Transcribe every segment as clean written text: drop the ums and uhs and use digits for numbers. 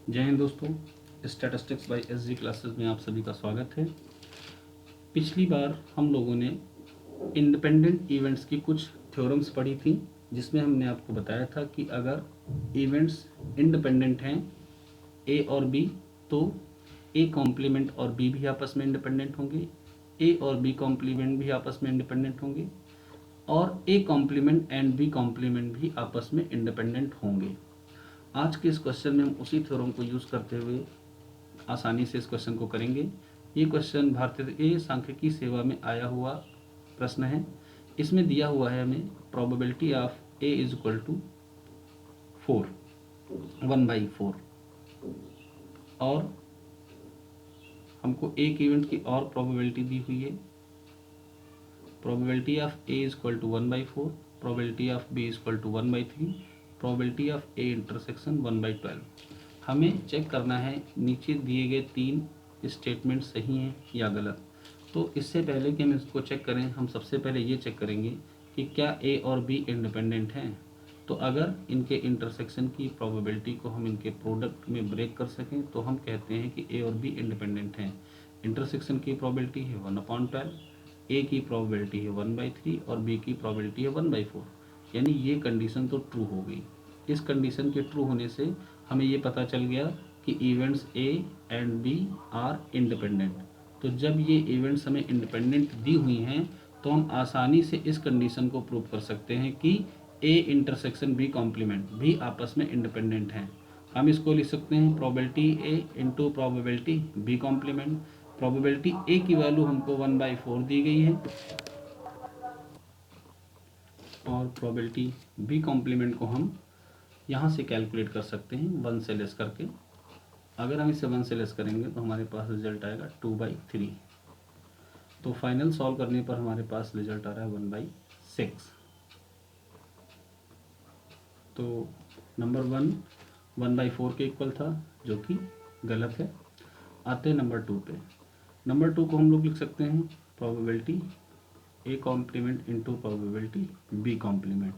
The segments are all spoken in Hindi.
जय हिंद दोस्तों, स्टैटिस्टिक्स बाय एसजी क्लासेस में आप सभी का स्वागत है। पिछली बार हम लोगों ने इंडिपेंडेंट इवेंट्स की कुछ थ्योरम्स पढ़ी थी, जिसमें हमने आपको बताया था कि अगर इवेंट्स इंडिपेंडेंट हैं ए और बी, तो ए कॉम्प्लीमेंट और बी भी आपस में इंडिपेंडेंट होंगे, ए और बी कॉम्प्लीमेंट भी आपस में इंडिपेंडेंट होंगे, और A complement and B complement भी आपस में इंडिपेंडेंट होंगे। आज के इस क्वेश्चन में हम उसी थ्योरम को यूज़ करते हुए आसानी से इस क्वेश्चन को करेंगे। ये क्वेश्चन भारतीय सांख्यिकी सेवा में आया हुआ प्रश्न है। इसमें दिया हुआ है हमें probability of A is equal to 1/4, और हमको एक इवेंट की और प्रोबेबिलिटी दी हुई है। Probability of A is equal to 1/4, probability of B is equal to 1/3, probability of A intersection 1/12। हमें चेक करना है नीचे दिए गए 3 स्टेटमेंट सही हैं या गलत। तो इससे पहले कि हम इसको चेक करें, हम सबसे पहले ये चेक करेंगे कि क्या ए और बी इंडिपेंडेंट हैं। तो अगर इनके इंटरसेक्शन की प्रोबेबिलिटी को हम इनके प्रोडक्ट में ब्रेक कर सकें तो हम कहते हैं कि ए और बी इंडिपेंडेंट हैं। इंटरसेक्शन की प्रोबेबिलिटी है 1/12, ए की प्रोबेबिलिटी है 1/3 और बी की प्रोबेबिलिटी है 1/4, यानी ये कंडीशन तो ट्रू हो गई। इस कंडीशन के ट्रू होने से हमें ये पता चल गया कि events A and B are independent. तो जब ये इवेंट्स हमें इंडिपेंडेंट दी हुई हैं तो हम आसानी से इस कंडीशन को प्रूव कर सकते हैं कि ए इंटरसेक्शन बी कॉम्प्लीमेंट भी आपस में इंडिपेंडेंट हैं। हम इसको लिख सकते हैं probability A into probability B complement. Probability A की वैल्यू हमको 1/4 दी गई है, और प्रोबेबिलिटी बी कॉम्प्लीमेंट को हम यहाँ से कैलकुलेट कर सकते हैं 1 से लेस करके। अगर हम इसे 1 से लेस करेंगे तो हमारे पास रिजल्ट आएगा 2/3। तो फाइनल सॉल्व करने पर हमारे पास रिजल्ट आ रहा है 1/6। तो नंबर 1 1/4 के इक्वल था, जो कि गलत है। आते हैं नंबर 2 पे। नंबर 2 को हम लोग लिख सकते हैं probability A complement into probability B complement.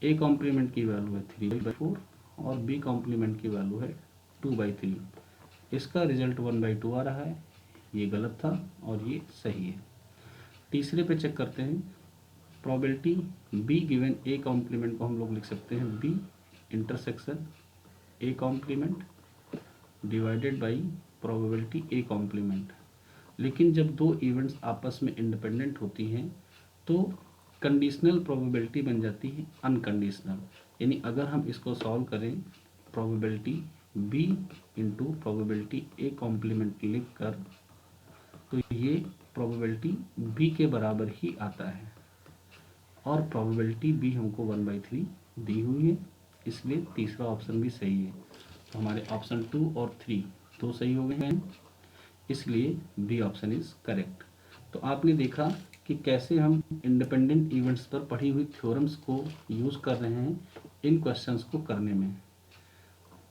A complement की वैल्यू है 3/4 और बी कॉम्प्लीमेंट की वैल्यू है 2/3। इसका रिजल्ट 1/2 आ रहा है, ये गलत था और ये सही है। तीसरे पे चेक करते हैं probability B given A complement को हम लोग लिख सकते हैं B intersection A complement divided by probability A complement. लेकिन जब दो इवेंट्स आपस में इंडिपेंडेंट होती हैं तो कंडीशनल प्रोबेबिलिटी बन जाती है अनकंडीशनल। यानी अगर हम इसको सॉल्व करें probability B into probability A complement लिख कर, तो ये प्रोबेबिलिटी बी के बराबर ही आता है, और प्रोबेबिलिटी बी हमको 1/3 दी हुई है, इसलिए तीसरा ऑप्शन भी सही है। तो हमारे ऑप्शन 2 और 3 दो सही हो गए हैं, इसलिए बी ऑप्शन इज करेक्ट। तो आपने देखा कि कैसे हम इंडिपेंडेंट इवेंट्स पर पढ़ी हुई थ्योरम्स को यूज़ कर रहे हैं इन क्वेश्चंस को करने में।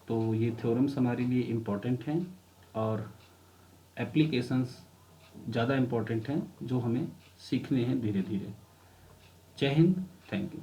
तो ये थ्योरम्स हमारे लिए इम्पॉर्टेंट हैं और एप्लीकेशंस ज़्यादा इम्पॉर्टेंट हैं जो हमें सीखने हैं धीरे धीरे। जय हिंद, थैंक यू।